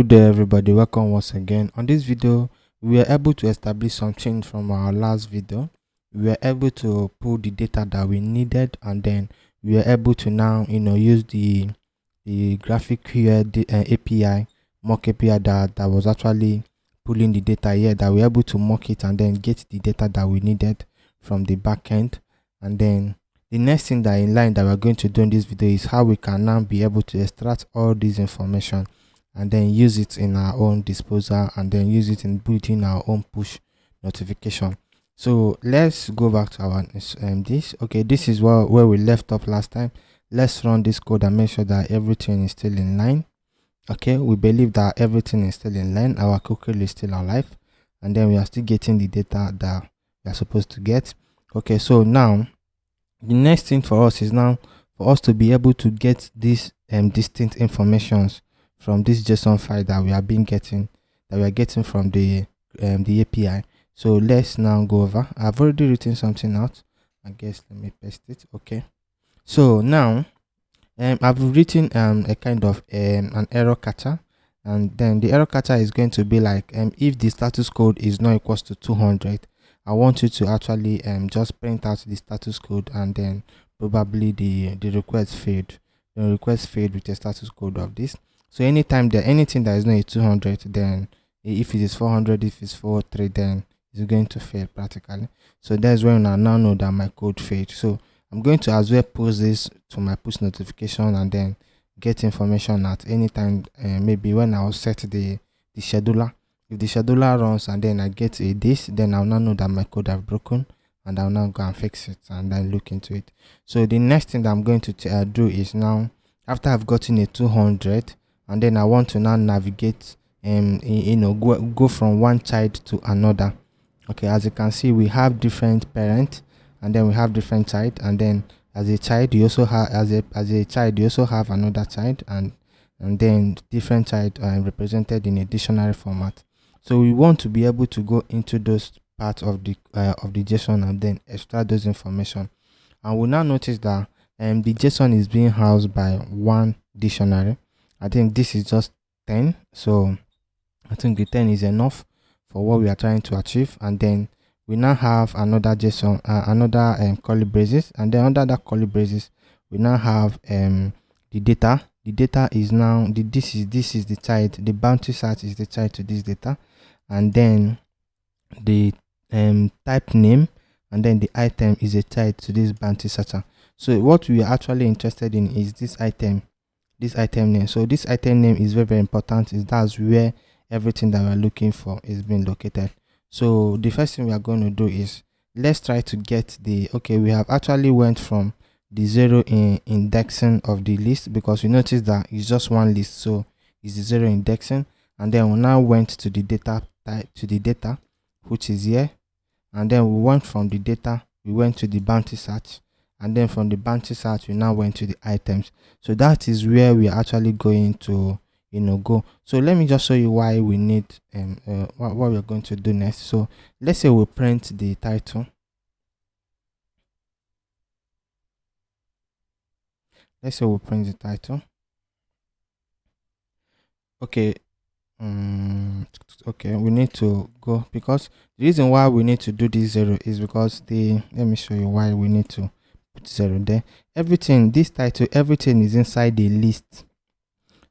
Good day everybody, welcome once again. On this video, we were able to establish something from our last video. We were able to pull the data that we needed, and then we were able to now use the graphic here, the API, mock API that was actually pulling the data here, that we were able to mock it and then get the data that we needed from the backend. And then the next thing that in line that we're going to do in this video is how we can now be able to extract all this information and then use it in our own disposal, and then use it in building our own push notification. So let's go back to our this is where we left off last time. Let's run this code and make sure that everything is still in line. Okay, we believe that everything is still in line. Our cookie is still alive, and then we are still getting the data that we are supposed to get. Okay, so now the next thing for us is now for us to be able to get these distinct informations from this JSON file that we are getting from the API. So let's now go over. I've already written something out. I guess let me paste it. Okay. So now I've written a kind of an error catcher, and then the error catcher is going to be like if the status code is not equals to 200, I want you to actually just print out the status code, and then probably the request failed. The request failed with the status code of this. So anytime there anything that is not a 200, then if it is 400, if it's 43, then it's going to fail practically. So that's when I now know that my code failed. So I'm going to as well post this to my push notification and then get information at any time. Maybe when I will set the scheduler. If the scheduler runs and then I get this, then I'll now know that my code have broken, and I'll now go and fix it and then look into it. So the next thing that I'm going to do is now, after I've gotten a 200, and then I want to now navigate go from one child to another. Okay, as you can see, we have different parents, and then we have different child, and then as a child you also have another child, and then different child represented in a dictionary format. So we want to be able to go into those parts of the JSON and then extract those information. And we'll now notice that the JSON is being housed by one dictionary. I think this is just 10, so I think the 10 is enough for what we are trying to achieve. And then we now have another JSON, another curly braces, and then under that curly braces we now have the data. The data is now this is the child. The bounty search is the child to this data, and then the type name, and then the item is a child to this bounty searcher. So what we are actually interested in is this item name. So this item name is very, very important. That's where everything that we're looking for is being located. So the first thing we are going to do is let's try to get we have actually went from the 0 in indexing of the list, because we notice that it's just one list, so it's the 0 indexing. And then we now went to the data type, which is here, and then we went from the data, we went to the bounty search, and then from the bounty search we now went to the items. So that is where we are actually going to go. So let me just show you why we need what we're going to do next. So let's say we print the title. Okay, okay, we need to go, because the reason why we need to do this 0 is because let me show you why we need to put 0 there. Everything is inside the list.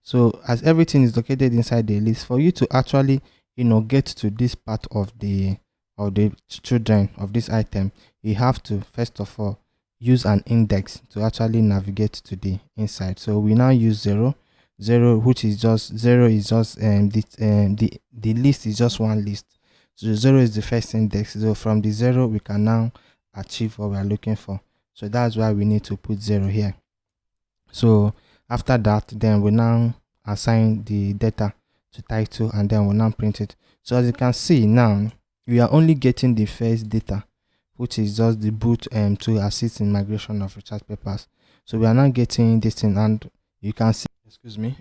So as everything is located inside the list, for you to actually get to this part of the children of this item, you have to first of all use an index to actually navigate to the inside. So we now use 0, which is just 0 is just the list is just one list. So 0 is the first index. So from the 0 we can now achieve what we are looking for. So that's why we need to put 0 here. So after that, then we now assign the data to title, and then we'll now print it. So as you can see now, we are only getting the first data, which is just the boot to assist in migration of recharge papers. So we are now getting this thing, and you can see,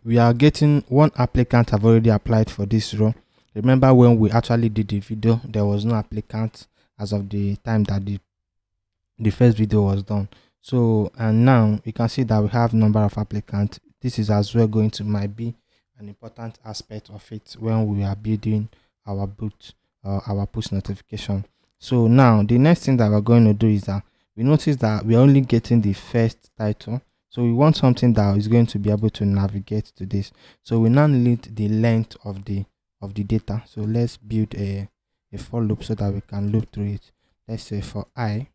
we are getting one applicant have already applied for this role. Remember when we actually did the video, there was no applicant as of the time that the first video was done. So and now you can see that we have number of applicants. This is as well going to might be an important aspect of it when we are building our boot or our push notification. So now the next thing that we're going to do is that we notice that we're only getting the first title. So we want something that is going to be able to navigate to this. So we now need the length of the data. So let's build a for loop so that we can loop through it. Let's say for I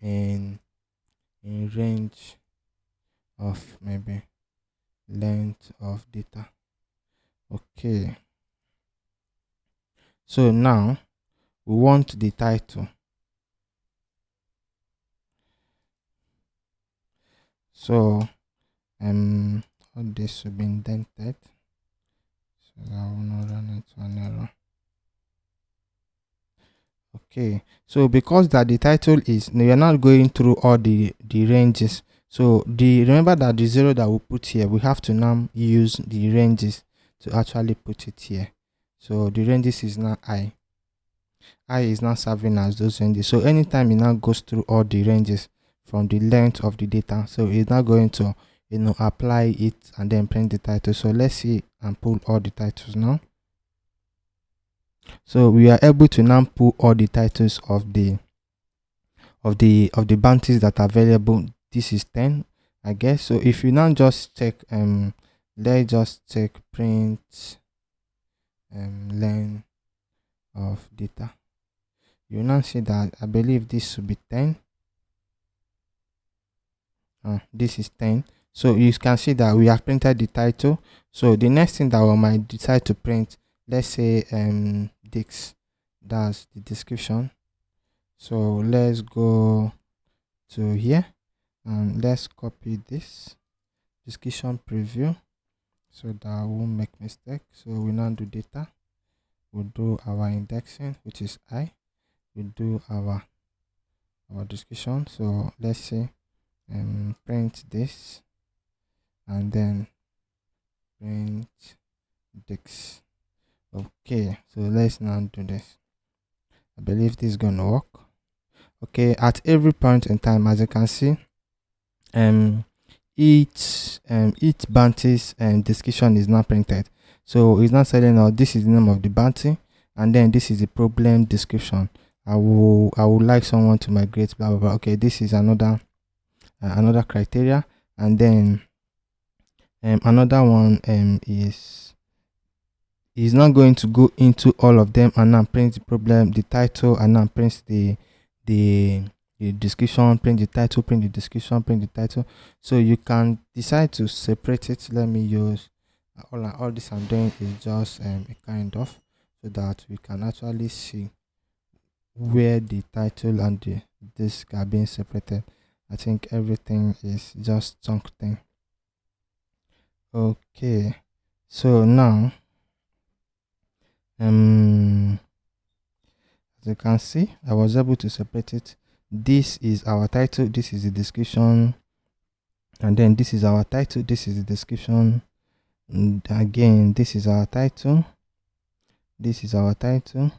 in range of maybe length of data. Okay, so now we want the title. So all this should be indented so that I will not run into an error. Okay, so because that the title is, we are not going through all the ranges. So remember that the 0 that we put here, we have to now use the ranges to actually put it here. So the ranges is now I is now serving as those ranges. So anytime it now goes through all the ranges from the length of the data, so it's not going to apply it and then print the title. So let's see and pull all the titles now. So we are able to now pull all the titles of the bounties that are available. This is 10, I guess. So if you now just check let's just check print length of data, you now see that I believe this should be 10. This is 10. So you can see that we have printed the title. So the next thing that we might decide to print, let's say Dix, that's the description. So let's go to here and let's copy this description preview so that I won't make mistake. So we now do data, we'll do our indexing, which is I, we do our description. So let's say print this and then print Dix. Okay, so let's now do this. I believe this is gonna work. Okay, at every point in time, as you can see, each bounty's description is not printed. So it's not saying, oh, this is the name of the bounty and then this is the problem description. I would like someone to migrate, blah blah blah. Okay, this is another criteria, and then another one is not going to go into all of them and now print the problem, the title, and now print the description, print the title, print the description, print the title. So you can decide to separate it. Let me use all this I'm doing is just a kind of, so that we can actually see where the title and the disk are being separated. I think everything is just chunk thing. Okay, so now as you can see, I was able to separate it. This is our title, this is the description, and then this is our title, this is the description, and again this is our title, this is our title,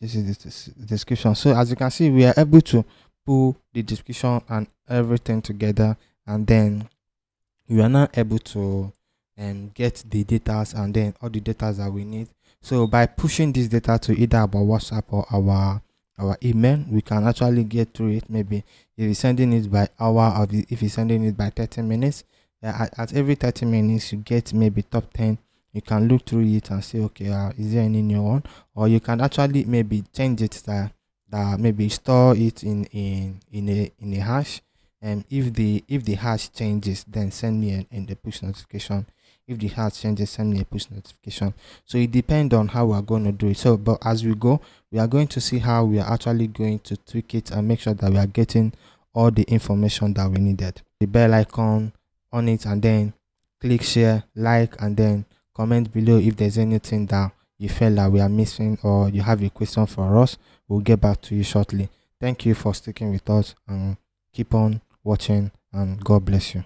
this is the description. So as you can see, we are able to pull the description and everything together, and then we are now able to get the data and then all the data that we need. So by pushing this data to either our WhatsApp or our email, we can actually get through it. Maybe if you're sending it by hour, or if you're sending it by 30 minutes, at every 30 minutes you get maybe top 10. You can look through it and say, okay, is there any new one? Or you can actually maybe change it that maybe store it in a hash, and if the hash changes, then send me in the push notification. If the hash changes, send me a push notification. So it depends on how we are going to do it. So but as we go, we are going to see how we are actually going to tweak it and make sure that we are getting all the information that we needed. The bell icon on it, and then click share, like, and then comment below if there's anything that you feel that we are missing or you have a question for us. We'll get back to you shortly. Thank you for sticking with us, and keep on watching, and God bless you.